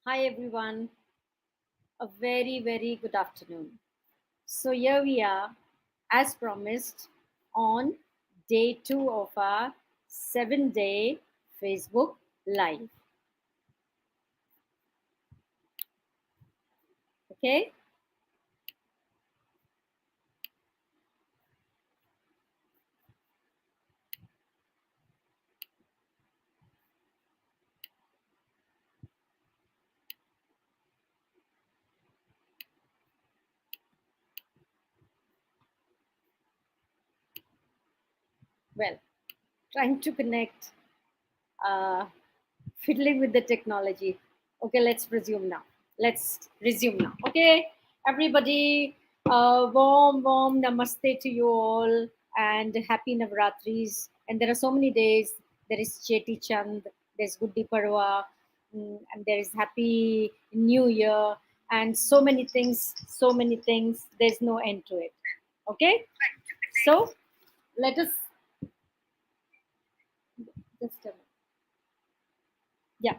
Hi everyone, a very good afternoon. So here we are, as promised, on day 2 of our 7-day Facebook Live. Okay, well, trying to connect, uh, fiddling with the technology. Okay, let's resume now. Let's resume now. Okay, everybody, warm namaste to you all and happy Navratris. And there are so many days. There is Cheti Chand, there's Guddi Parwa, and there is Happy New Year, and so many things, so many things. There's no end to it. Okay, so let us just yeah.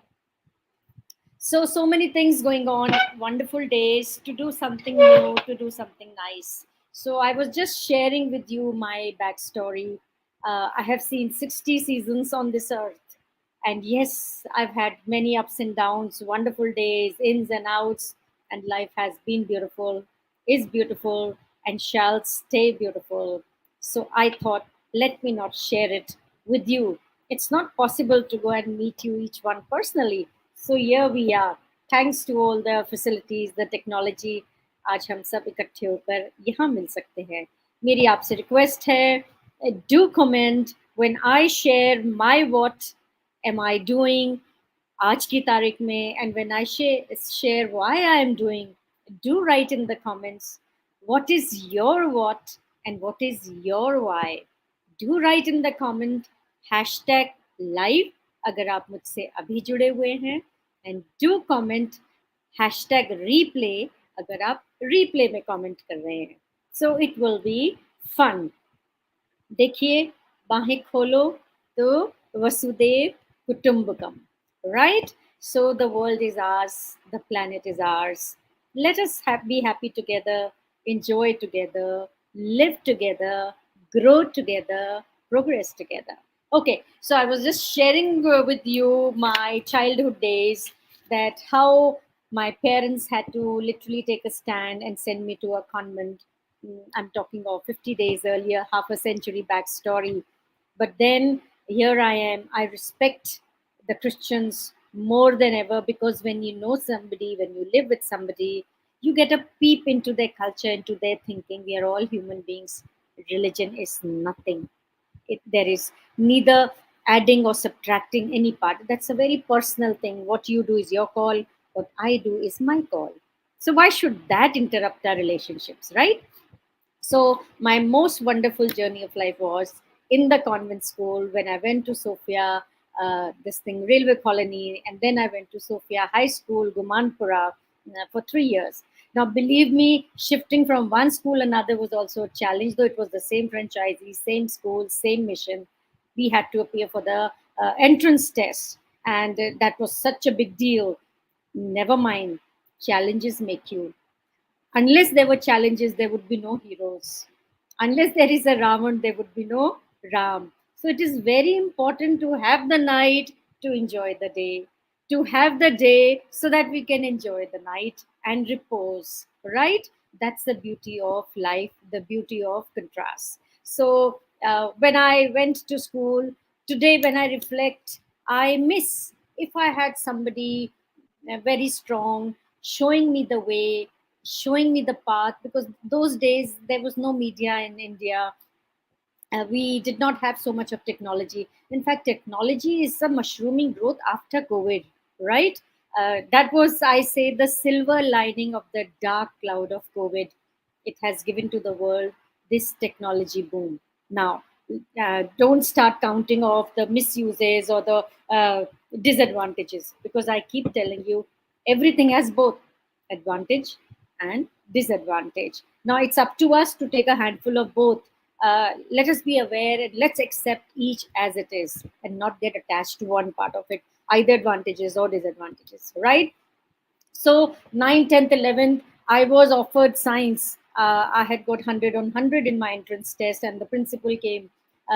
So many things going on, wonderful days to do something new, to do something nice. So I was just sharing with you my backstory. I have seen 60 seasons on this earth, and yes, I've had many ups and downs, wonderful days, ins and outs, and life has been beautiful, is beautiful, and shall stay beautiful. So I thought, let me not share it with you. It's not possible to go and meet you each one personally. So here we are. Thanks to all the facilities, the technology, आज हम सब इकट्ठे होकर यहाँ मिल सकते हैं. मेरी आपसे रिक्वेस्ट है, do comment when I share my what am I doing आज की तारीख में, and when I share why I am doing, do write in the comments what is your what and what is your why. Do write in the comment hashtag live अगर आप मुझसे अभी जुड़े हुए हैं, and do comment hashtag replay अगर आप replay में comment कर रहे हैं. So it will be fun. देखिए, बाहें खोलो तो Vasudev कुटुंबकम, right? So the world is ours, the planet is ours. Let us be happy together, enjoy together, live together, grow together, progress together. Okay, so I was just sharing with you my childhood days, that how my parents had to literally take a stand and send me to a convent. I'm talking of 50 days earlier, half a century backstory. But then here I am. I respect the Christians more than ever, because when you know somebody, when you live with somebody, you get a peep into their culture, into their thinking. We are all human beings. Religion is nothing. There is neither adding or subtracting any part. That's a very personal thing. What you do is your call. What I do is my call. So why should that interrupt our relationships, right? So my most wonderful journey of life was in the convent school when I went to Sofia, this thing, railway colony, and then I went to Sofia High School, Gumanpura, for 3 years. Now, believe me, shifting from one school another was also a challenge, though it was the same franchisee, same school, same mission. We had to appear for the entrance test, and that was such a big deal. Never mind, challenges make you. Unless there were challenges, there would be no heroes. Unless there is a Ravan, there would be no Ram. So it is very important to have the night to enjoy the day, to have the day so that we can enjoy the night and repose, right? That's the beauty of life, the beauty of contrast. So when I went to school, today when I reflect, I miss if I had somebody very strong, showing me the way, showing me the path, because those days there was no media in India. We did not have so much of technology. In fact, technology is a mushrooming growth after COVID, right? That was, I say, the silver lining of the dark cloud of COVID. It has given to the world this technology boom. Now, don't start counting off the misuses or the disadvantages, because I keep telling you, everything has both advantage and disadvantage. Now it's up to us to take a handful of both. Let us be aware and let's accept each as it is and not get attached to one part of it, either advantages or disadvantages, right? So 9th, 10th, 11th, I was offered science. I had got 100 on 100 in my entrance test, and the principal came,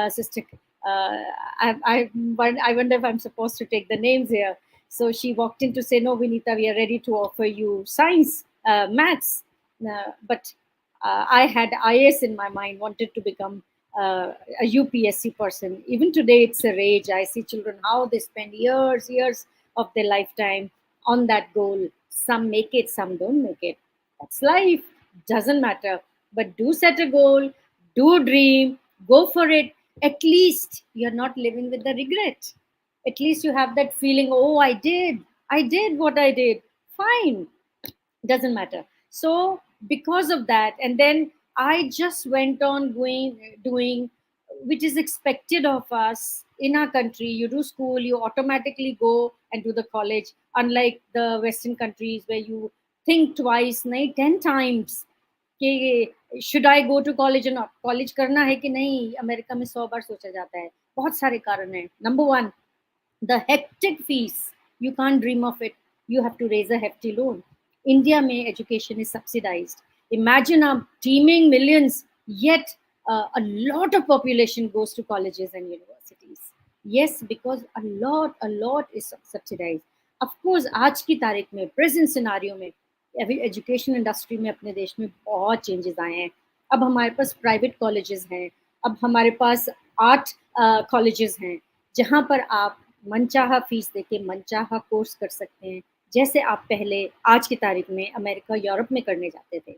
sister. I wonder if I'm supposed to take the names here. So she walked in to say, "No, Vinita, we are ready to offer you science, maths." But I had IS in my mind, wanted to become a UPSC person. Even today, it's a rage. I see children how they spend years of their lifetime on that goal. Some make it, some don't make it. That's life. Doesn't matter. But do set a goal, do dream, go for it. At least you're not living with the regret. At least you have that feeling, oh, I did what I did. Fine, doesn't matter. So because of that, and then I just went on going doing which is expected of us in our country. You do school, you automatically go and do the college, unlike the western countries where you think twice, nahi 10 times कि should I go to college और not, college करना है कि नहीं, America में 100 बार सोचा जाता है। बहुत सारे कारण हैं। Number one, the hectic fees, you can't dream of it. You have to raise a hefty loan. India mein education is subsidized. Imagine our teeming millions, yet a lot of population goes to colleges and universities. Yes, because a lot is subsidized. Of course, आज की तारीख में present scenario में education industry में अपने देश में बहुत चेंजेस आए हैं। अब हमारे पास प्राइवेट कॉलेजेस हैं, अब हमारे पास आर्ट कॉलेजेस हैं, जहाँ पर आप मनचाहा फीस देके मनचाहा कोर्स कर सकते हैं, जैसे आप पहले आज की तारीख में अमेरिका, यूरोप में करने जाते थे।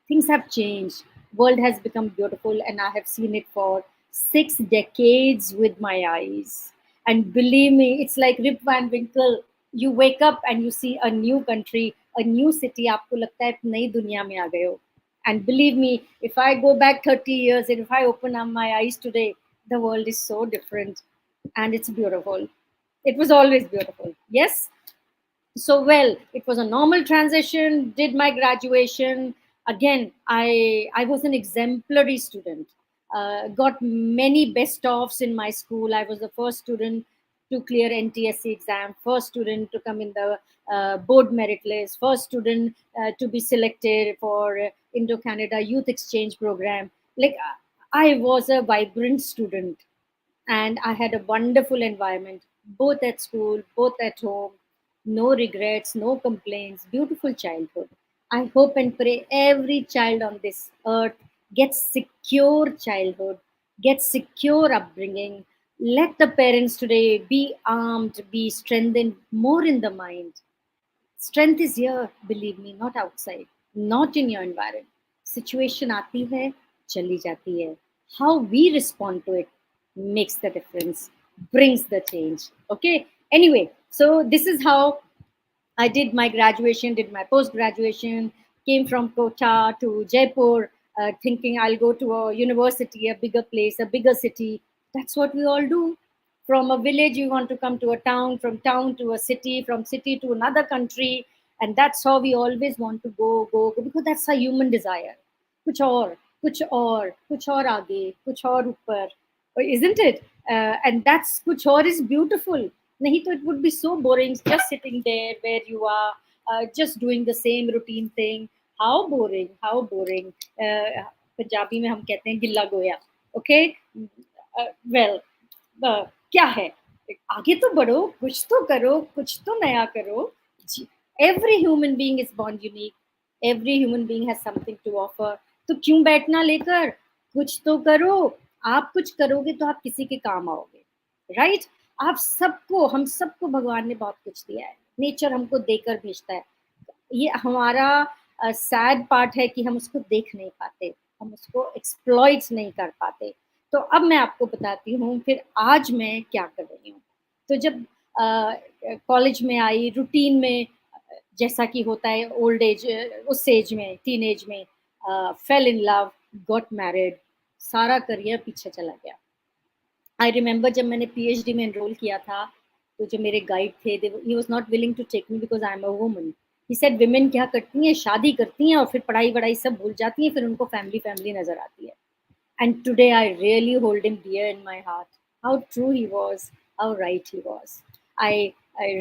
Things have changed. World has become beautiful, and I have seen it for 6 decades with my eyes. And believe me, it's like Rip Van Winkle. You wake up and you see a new country, a new city. आपको लगता है आप नई दुनिया में आ गए हो. And believe me, if I go back 30 years and if I open up my eyes today, the world is so different and it's beautiful. It was always beautiful. Yes. So well, it was a normal transition. Did my graduation again. I was an exemplary student. Got many best offs in my school. I was the first student to clear NTSC exam, first student to come in the board merit list, first student to be selected for Indo Canada Youth Exchange Program. Like I was a vibrant student, and I had a wonderful environment, both at school, both at home. No regrets, no complaints, beautiful childhood. I hope and pray every child on this earth gets secure childhood, gets secure upbringing. Let the parents today be armed, be strengthened more in the mind. Strength is here, believe me, not outside, not in your environment. Situation आती है, चली जाती है. How we respond to it makes the difference, brings the change. Okay. Anyway, so this is how I did my graduation, did my post graduation, came from Kota to Jaipur, thinking I'll go to a university, a bigger place, a bigger city. That's what we all do. From a village, you want to come to a town, from town to a city, from city to another country. And that's how we always want to go, because that's a human desire. कुछ और, कुछ और, कुछ और आगे, कुछ और ऊपर, isn't it? And that's कुछ और is beautiful. Nahi to it would be so boring just sitting there where you are, just doing the same routine thing. How boring, how boring. Punjabi में हम कहते हैं गिल्ला गोया. Okay. Well, क्या है, आगे तो बढ़ो, कुछ तो करो, कुछ तो नया करो. Every human being is born unique. Every human being has something to offer. तो क्यों बैठना लेकर, कुछ तो करो. आप कुछ करोगे तो आप किसी के काम आओगे, राइट? आप सबको, हम सबको भगवान ने बहुत कुछ दिया है. नेचर हमको देकर भेजता है. ये हमारा सैड पार्ट है कि हम उसको देख नहीं पाते, हम उसको एक्सप्लॉइट नहीं कर पाते. तो अब मैं आपको बताती हूँ फिर आज मैं क्या कर रही हूँ. तो जब कॉलेज में आई, रूटीन में जैसा कि होता है ओल्ड एज, उस एज में, टीन एज में, fail in love, got married, सारा करियर पीछे चला गया. आई रिमेंबर जब मैंने पीएचडी में एनरोल किया था, तो जो मेरे गाइड थे, he was not willing to take me because I am a woman. He said women क्या करती हैं, शादी करती हैं और फिर पढ़ाई वढ़ाई सब भूल जाती हैं, फिर उनको फैमिली फैमिली नजर आती है. And today I really hold him dear in my heart. How true he was, how right he was. I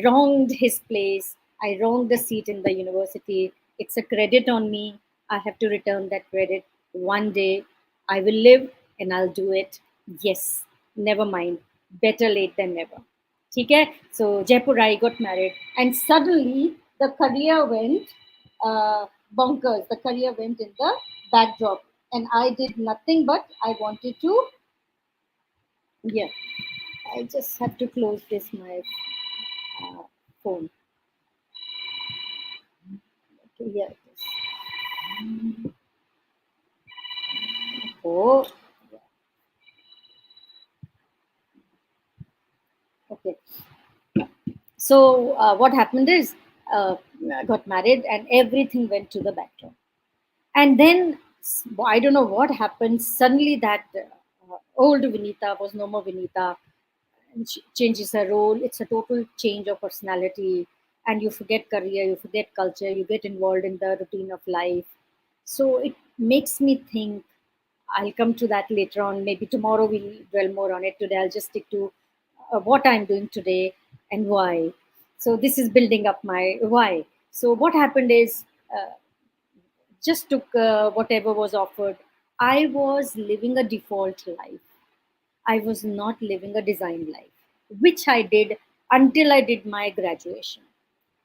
wronged his place. I wronged the seat in the university. It's a credit on me. I have to return that credit. One day I will live and I'll do it. Yes, never mind. Better late than never. ठीक है? So Jaipur, I got married, and suddenly the career went bonkers. The career went in the backdrop, and I did nothing but I wanted to. Yeah, I just have to close this my phone. Okay, yeah, it is. Oh, okay. So what happened is, I got married and everything went to the backdrop. And then I don't know what happened. Suddenly, that old Vinita was no more Vinita, and she changes her role. It's a total change of personality, and you forget career, you forget culture, you get involved in the routine of life. So it makes me think. I'll come to that later on. Maybe tomorrow we'll dwell more on it. Today I'll just stick to what I'm doing today and why. So this is building up my why. So what happened is, just took whatever was offered. I was living a default life. I was not living a designed life, which I did until I did my graduation.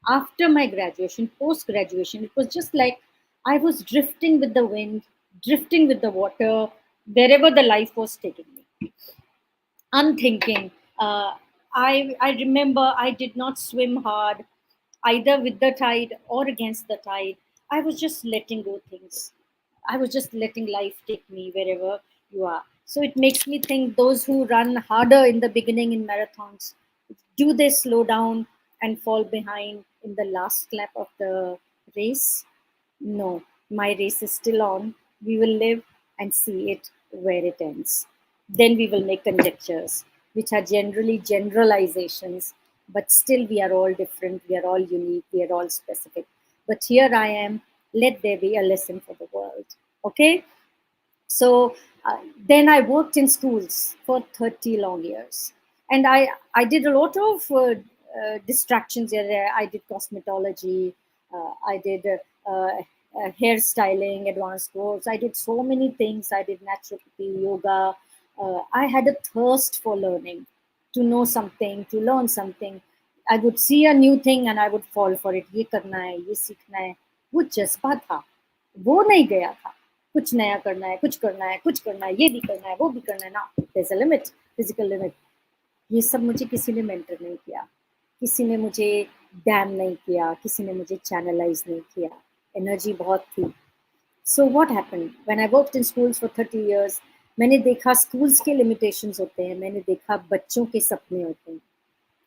After my graduation, post graduation, it was just like I was drifting with the wind, drifting with the water, wherever the life was taking me. Unthinking. I remember I did not swim hard, either with the tide or against the tide. I was just letting go things. I was just letting life take me wherever you are. So it makes me think, those who run harder in the beginning in marathons, do they slow down and fall behind in the last lap of the race? No, my race is still on. We will live and see it where it ends. Then we will make conjectures, which are generally generalizations, but still we are all different, we are all unique, we are all specific. But here I am, let there be a lesson for the world. Okay? So then I worked in schools for 30 long years, and I did a lot of distractions here. There I did cosmetology, I did hairstyling, advanced course. I did so many things. I did naturopathy, yoga. I had a thirst for learning, to know something, to learn something. I would see a new thing and I would fall for it. ये करना है, ये सीखना है. वो जज्बा था, वो नहीं गया था. कुछ नया करना है, कुछ करना है, कुछ करना है, ये भी करना है, वो भी करना है ना. There's a limit, physical limit. ये सब मुझे किसी ने मेंटर नहीं किया, किसी ने मुझे डैम नहीं किया, किसी ने मुझे चैनलाइज नहीं किया. एनर्जी बहुत थी. So what happened when I worked in schools for 30 years. मैंने देखा स्कूल्स के लिमिटेशंस होते हैं, मैंने देखा बच्चों के सपने होते हैं.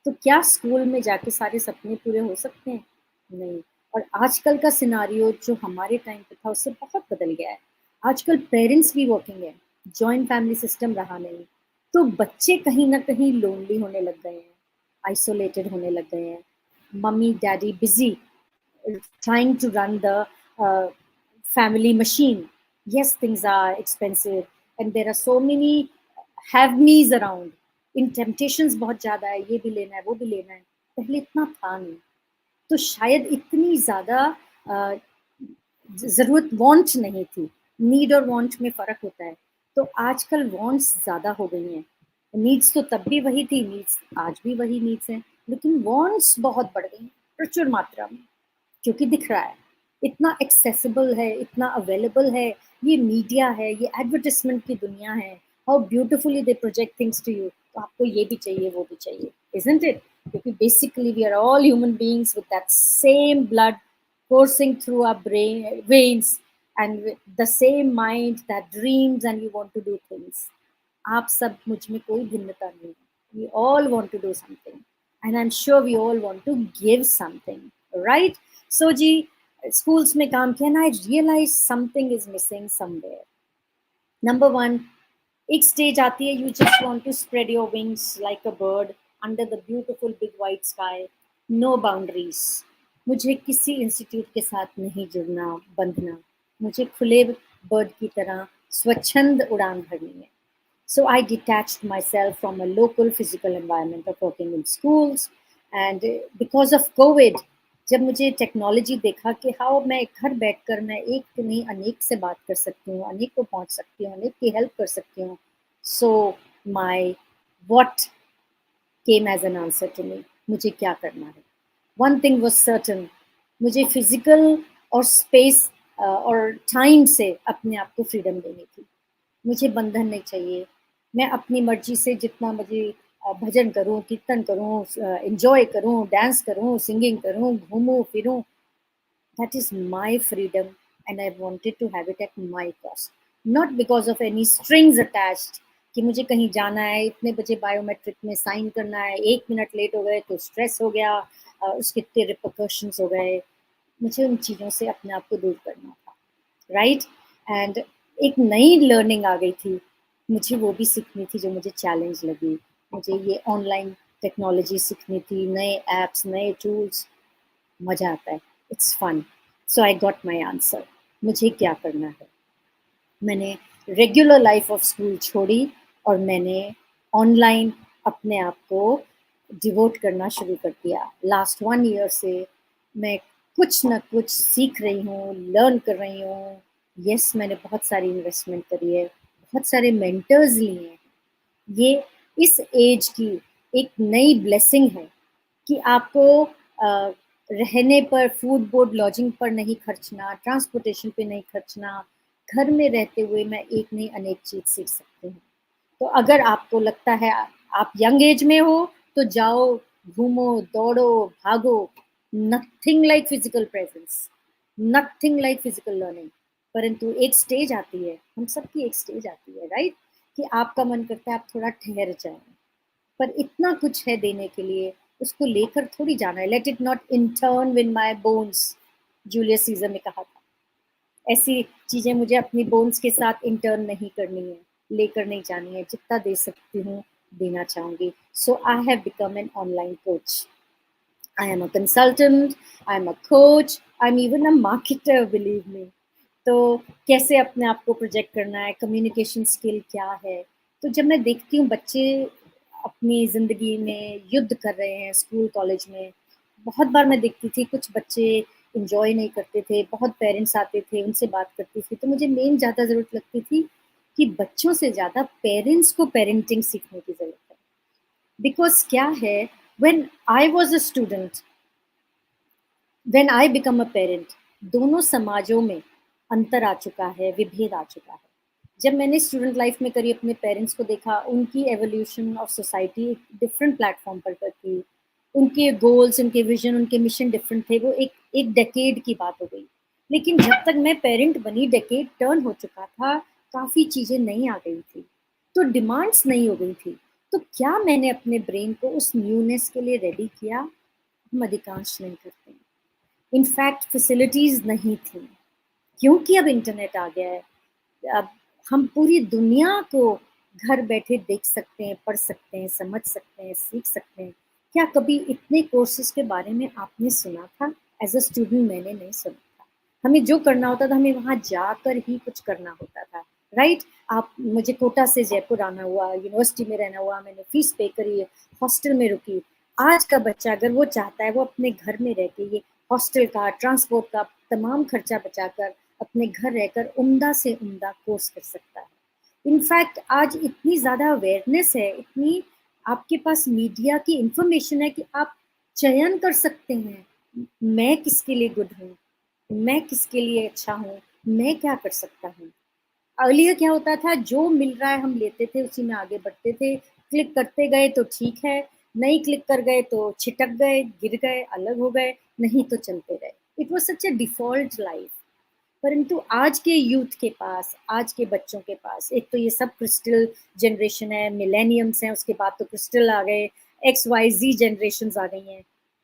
तो क्या स्कूल में जाके सारे सपने पूरे हो सकते हैं? नहीं. और आजकल का सिनारियो जो हमारे टाइम पे था उससे बहुत बदल गया है. आजकल पेरेंट्स भी वर्किंग है, जॉइंट फैमिली सिस्टम रहा नहीं. तो बच्चे कहीं ना कहीं लोनली होने लग गए हैं, आइसोलेटेड होने लग गए हैं. Mummy daddy busy trying to run the family machine. Yes, things are expensive, and there are so many have me's around. In temptations बहुत ज़्यादा है, ये भी लेना है, वो भी लेना है. पहले इतना था नहीं, तो शायद इतनी ज़्यादा ज़रूरत वांट नहीं थी. नीड और वांट में फ़र्क होता है. तो आजकल वांट्स ज़्यादा हो गई हैं. नीड्स तो तब भी वही थी, नीड्स आज भी वही नीड्स हैं, लेकिन वांट्स बहुत बढ़ गई हैं प्रचुर मात्रा में, क्योंकि दिख रहा है, इतना एक्सेसिबल है, इतना अवेलेबल है. ये मीडिया है, ये एडवर्टाइजमेंट की दुनिया है. How beautifully they project things to you. तो आपको ये भी चाहिए, वो भी चाहिए, इजंट इट? क्योंकि basically we are all human beings with that same blood coursing through our brain veins, and with the same mind that dreams and you want to do things. आप सब मुझ में कोई भिन्नता नहीं है. We all want to do something, and I'm sure we all want to give something, right? So ji, schools में काम किया, and I realized something is missing somewhere. Number one, एक stage आती है, you just want to spread your wings like a bird under the beautiful big white sky, no boundaries. मुझे किसी institute के साथ नहीं जुड़ना, बंधना. मुझे खुले बर्ड की तरह स्वच्छंद उड़ान भरनी है. So I detached myself from a local physical environment of working in schools. And because of COVID, जब मुझे टेक्नोलॉजी देखा कि हाउ मैं घर बैठकर मैं एक तो नहीं अनेक से बात कर सकती हूँ, अनेक को पहुँच सकती हूँ, अनेक की हेल्प कर सकती हूँ। So my what came as an answer to me, मुझे क्या करना है? वन थिंग वाज़ सर्टेन, मुझे फिज़िकल और स्पेस और टाइम से अपने आप को फ्रीडम देनी थी। मुझे बंधन नहीं चाहिए। मैं अपनी मर्ज़ी से जितना मुझे भजन करूँ, कीर्तन करूँ, एन्जॉय करूँ, डांस करूँ, सिंगिंग करूँ, घूमूँ-फिरूँ, that is my freedom and I wanted to have it at my cost. Not because of any strings attached कि मुझे कहीं जाना है, इतने बजे बायोमेट्रिक में साइन करना है, 1 मिनट लेट हो गए तो स्ट्रेस हो गया, उसके इतने रिपरकशंस हो गए। मुझे उन चीज़ों से अपने आप को दूर करना था, राइट? एंड एक नई लर्निंग आ गई थी, मुझे वो भी सीखनी थी जो मुझे चैलेंज लगी। मुझे ये ऑनलाइन टेक्नोलॉजी सीखनी थी, नए ऐप्स, नए टूल्स, मज़ा आता है, it's fun. So I got my answer, मुझे क्या करना है? मैंने रेगुलर लाइफ ऑफ स्कूल छोड़ी और मैंने ऑनलाइन अपने आप को डिवोट करना शुरू कर दिया। लास्ट 1 ईयर से मैं कुछ न कुछ सीख रही हूँ, लर्न कर रही हूँ। येस, मैंने बहुत सारी इन्वेस्टमेंट करी है, बहुत सारे मेंटर्स लिए हैं। ये इस एज की एक नई ब्लेसिंग है कि आपको रहने पर, फूड, बोर्ड, लॉजिंग पर नहीं खर्चना, ट्रांसपोर्टेशन पे नहीं खर्चना, घर में रहते हुए मैं एक नहीं अनेक चीज़ सीख सकती हूँ। तो अगर आपको लगता है आप यंग एज में हो, तो जाओ, घूमो, दौड़ो, भागो। Nothing like physical presence, nothing like physical learning. परंतु एक स्टेज आती है, हम सबकी एक स्टेज आती है, राइट? कि आपका मन करता है आप थोड़ा ठहर जाएं, पर इतना कुछ है देने के लिए, उसको लेकर थोड़ी जाना है। Let it not intern win my bones, Julius Caesar ने कहा था। ऐसी चीज़ें मुझे अपनी बोन्स के साथ इंटर्न नहीं करनी है, लेकर नहीं जानी है। जितना दे सकती हूँ, देना चाहूँगी। So I have become an online coach. I am a consultant, I am a coach, I'm even a marketer, believe me. तो कैसे अपने आप को प्रोजेक्ट करना है, कम्युनिकेशन स्किल क्या है? तो जब मैं देखती हूँ बच्चे अपनी ज़िंदगी में युद्ध कर रहे हैं स्कूल, कॉलेज में, बहुत बार मैं देखती थी कुछ बच्चे एन्जॉय नहीं करते थे, बहुत पेरेंट्स आते थे, उनसे बात करती थी, तो मुझे मेन ज़्यादा ज़रूरत लगती थी कि बच्चों से ज़्यादा पेरेंट्स को पेरेंटिंग सीखने की ज़रूरत है। बिकॉज़ क्या है, when I was a student, when I become a parent, दोनों समाजों में अंतर आ चुका है, विभेद आ चुका है। जब मैंने स्टूडेंट लाइफ में करी, अपने पेरेंट्स को देखा, उनकी एवोल्यूशन ऑफ सोसाइटी एक डिफरेंट प्लेटफॉर्म पर थी। उनके गोल्स, उनके विजन, उनके मिशन डिफरेंट थे। वो एक एक डेकेड की बात हो गई। लेकिन जब तक मैं पेरेंट बनी, डेकेड टर्न हो चुका था, काफ़ी चीज़ें नई आ गई थी, तो डिमांड्स नई हो गई थी। तो क्या मैंने अपने ब्रेन को उस न्यूनेस के लिए रेडी किया? हम अधिकांश नहीं करते। इनफैक्ट फैसिलिटीज़ नहीं थी, क्योंकि अब इंटरनेट आ गया है। अब हम पूरी दुनिया को घर बैठे देख सकते हैं, पढ़ सकते हैं, समझ सकते हैं, सीख सकते हैं। क्या कभी इतने कोर्सेज़ के बारे में आपने सुना था? एज़ अ स्टूडेंट मैंने नहीं सुना था। हमें जो करना होता था, हमें वहाँ जाकर ही कुछ करना होता था, राइट? आप मुझे कोटा से जयपुर आना हुआ, यूनिवर्सिटी में रहना हुआ, मैंने फ़ीस पे करी, हॉस्टल में रुकी। आज का बच्चा अगर वो चाहता है, वो अपने घर में रह के ये हॉस्टल का, ट्रांसपोर्ट का तमाम खर्चा बचाकर अपने घर रहकर उम्दा से उम्दा कोर्स कर सकता है। इनफैक्ट आज इतनी ज़्यादा अवेयरनेस है, इतनी आपके पास मीडिया की इन्फॉर्मेशन है कि आप चयन कर सकते हैं, मैं किसके लिए गुड हूँ, मैं किसके लिए अच्छा हूँ, मैं क्या कर सकता हूँ। अर्लियर क्या होता था, जो मिल रहा है हम लेते थे, उसी में आगे बढ़ते थे, क्लिक करते गए तो ठीक है, नहीं क्लिक कर गए तो छिटक गए, गिर गए, अलग हो गए, नहीं तो चलते रहे। It was such a default life. परंतु आज के यूथ के पास, आज के बच्चों के पास, एक तो ये सब क्रिस्टल जनरेशन है, मिलेनियम्स हैं, उसके बाद तो क्रिस्टल आ गए, एक्स वाई ज़ी जनरेशन्स आ गई हैं।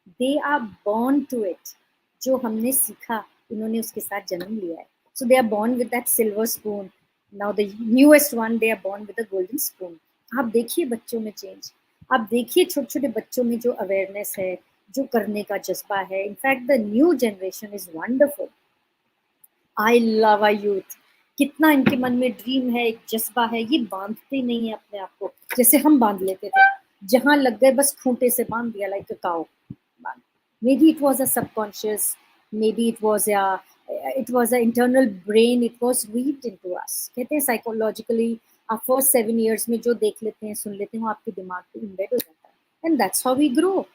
They are born to it. जो हमने सीखा, इन्होंने उसके साथ जन्म लिया है। So they are born with that silver spoon. Now the newest one, they are born with the golden spoon. आप देखिए बच्चों में चेंज, आप देखिए छोटे-छोटे बच्चों में जो अवेयरनेस है, जो करने का जज़्बा है। In fact the new generation is wonderful. I love a youth. कितना इनके मन में ड्रीम है, एक जज्बा है, ये बांधते नहीं है अपने आप को, जैसे हम बांध लेते थे। जहाँ लग गए बस खूंटे से बांध दिया, like a cow. Maybe it was a subconscious, maybe it was an internal brain, it was weaved into us. कहते हैं साइकोलॉजिकली आप फर्स्ट 7 years में जो देख लेते हैं सुन लेते हैं वो आपके दिमाग पे इम्बेड हो जाता है, and that's how we grow.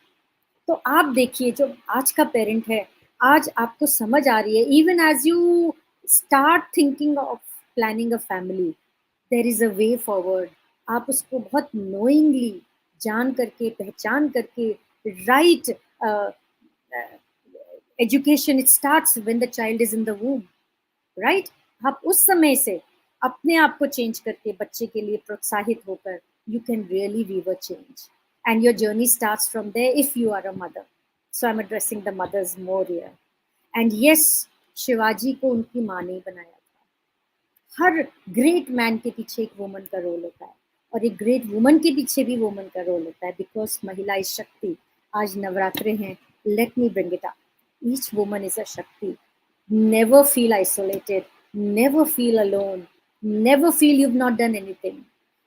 तो आप देखिए जो आज का पेरेंट है, आज आपको समझ आ रही है, even as you start thinking of planning a family, there is a way forward. आप उसको बहुत नोइंगली जान करके पहचान करके right education, it starts when the child is in the womb, right. आप उस समय से अपने आप को चेंज करके बच्चे के लिए प्रोत्साहित होकर you can really weave a change, and your journey starts from there if you are a mother. So I am addressing the mothers more here. And yes, Shivaji को उनकी माँ ने बनाया था. हर ग्रेट मैन के पीछे एक वुमन का रोल होता है, और एक ग्रेट वुमन के पीछे भी वुमन का रोल होता है, बिकॉज महिला इज शक्ति. आज नवरात्रे हैं, let me bring it up. Each woman is a शक्ति. Never feel isolated, never feel alone, never feel you've not done anything.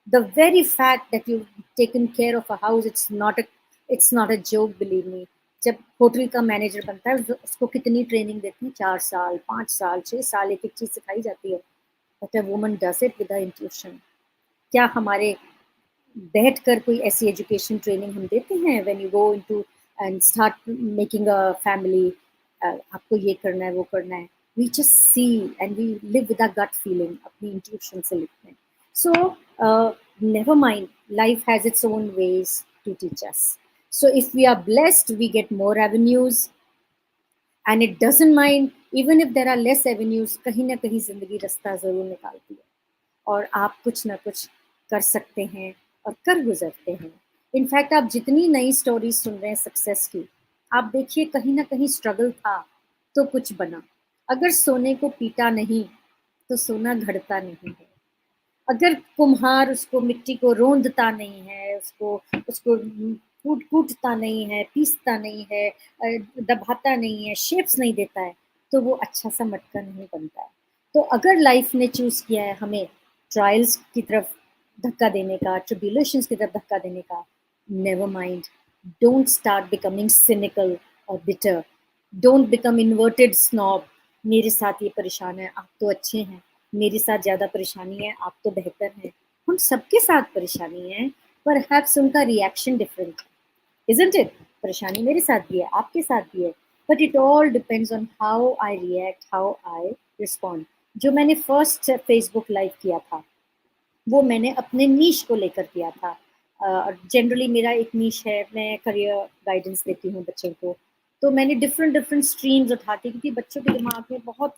The very fact that you've taken care of a house, it's not a joke, believe me. जब hotel का manager बनता है उसको कितनी training देती है, 4 साल 5 साल 6 साल एक एक चीज सिखाई जाती है. But a woman does it with intuition. क्या हमारे बैठकर कोई ऐसी एजुकेशन ट्रेनिंग हम देते हैं, when you go into and start making a family, आपको ये करना है वो करना है. We just see and we live with a gut feeling, अपनी इंट्यूशन से लिखते हैं. So never mind, life has its own ways to teach us. So if we are blessed we get more avenues, and it doesn't mind even if there are less avenues, कहीं ना कहीं जिंदगी रास्ता जरूर निकालती है, और आप कुछ ना कुछ कर सकते हैं और कर गुजरते हैं. इनफैक्ट आप जितनी नई स्टोरीज सुन रहे हैं सक्सेस की, आप देखिए कहीं ना कहीं स्ट्रगल था तो कुछ बना. अगर सोने को पीटा नहीं तो सोना घड़ता नहीं है. अगर कुम्हार उसको मिट्टी को रोंदता नहीं है, उसको उसको कूटता नहीं है, पीसता नहीं है, दबाता नहीं है, शेप्स नहीं देता है, तो वो अच्छा सा मटका नहीं बनता है. तो अगर लाइफ ने चूज किया है हमें ट्रायल्स की तरफ धक्का देने का, ट्रिब्यूलेशंस की तरफ धक्का देने का, never mind. Don't start becoming cynical और bitter. Don't become inverted snob. मेरे साथ ये परेशान है, आप तो अच्छे हैं. मेरे साथ ज़्यादा परेशानी है, आप तो बेहतर हैं. हम सबके साथ परेशानी है, पर हैप्स उनका रिएक्शन डिफरेंट है, इजंट इट. परेशानी मेरे साथ भी है, आपके साथ भी है, but it all depends on how I react, how I respond. जो मैंने फर्स्ट फेसबुक लाइव किया था, वो मैंने अपने नीश को लेकर किया था. जनरली मेरा एक नीश है, मैं करियर गाइडेंस देती हूँ बच्चों को. तो मैंने डिफरेंट डिफरेंट स्ट्रीम्स उठाती, क्योंकि बच्चों के दिमाग में बहुत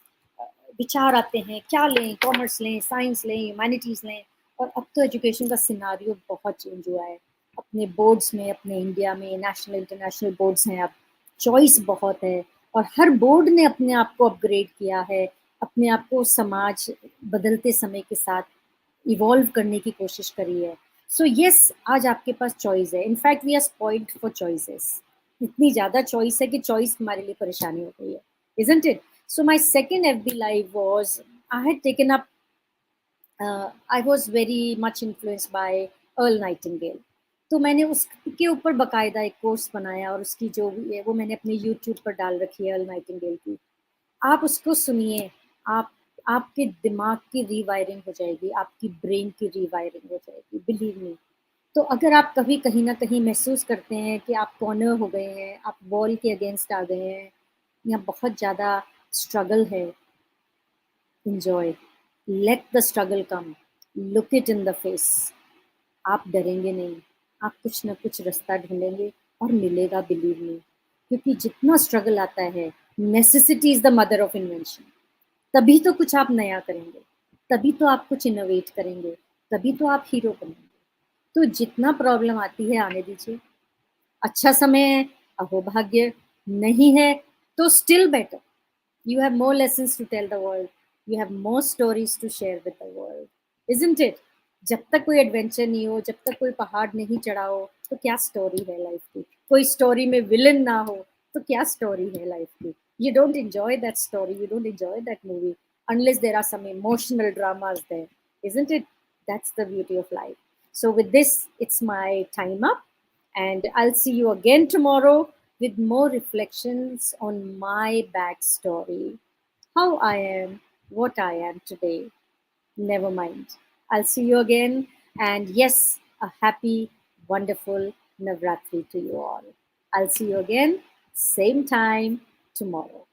विचार आते हैं, क्या लें, कॉमर्स लें, साइंस लें, ह्यूमैनिटीज़ लें. और अब तो एजुकेशन का सिनारियो बहुत चेंज हुआ है. अपने बोर्ड्स में, अपने इंडिया में नेशनल इंटरनेशनल बोर्ड्स हैं, अब चॉइस बहुत है, और हर बोर्ड ने अपने आप को अपग्रेड किया है, अपने आप को समाज बदलते समय के साथ इवॉल्व करने की कोशिश करी है. सो यस, आज आपके पास चॉइस है. In fact we are spoiled for choices. इतनी ज़्यादा चॉइस है कि चॉइस हमारे लिए परेशानी हो गई है, isn't it? So my second FB live was, I had taken up, I was very much influenced by Earl Nightingale. तो मैंने उसके ऊपर बकायदा एक कोर्स बनाया, और उसकी जो भी है वो मैंने अपने यूट्यूब पर डाल रखी है, अर्ल नाइटिंगेल की. आप उसको सुनिए, आप आपके दिमाग की रीवायरिंग हो जाएगी, आपकी ब्रेन की रीवायरिंग हो जाएगी, बिलीव मी. तो अगर आप कभी कहीं ना कहीं महसूस करते हैं कि आप कॉर्नर हो गए हैं, आप वॉल के अगेंस्ट आ गए हैं, या बहुत ज़्यादा स्ट्रगल है, enjoy. Let the struggle come. Look it in the face. आप डरेंगे नहीं, आप कुछ ना कुछ रास्ता ढूंढेंगे, और मिलेगा, बिलीव मी. क्योंकि जितना स्ट्रगल आता है, necessity is the mother of invention. तभी तो कुछ आप नया करेंगे, तभी तो आप कुछ इनोवेट करेंगे, तभी तो आप हीरो बनेंगे. तो जितना प्रॉब्लम आती है आने दीजिए. अच्छा समय है, अहोभाग्य नहीं है, तो still better. You have more lessons to tell the world. You have more stories to share with the world. Isn't it? जब तक कोई एडवेंचर नहीं हो, जब तक कोई पहाड़ नहीं चढ़ा हो, तो क्या स्टोरी है लाइफ की. कोई स्टोरी में विलन ना हो, तो क्या स्टोरी है लाइफ की. You don't enjoy that story, you don't enjoy that movie unless there are some emotional dramas there, isn't it? That's the beauty of life. So with this, it's my time up, and I'll see you again tomorrow with more reflections on my backstory, how I am, what I am today. Never mind. I'll see you again. And yes, a happy, wonderful Navratri to you all. I'll see you again, same time tomorrow.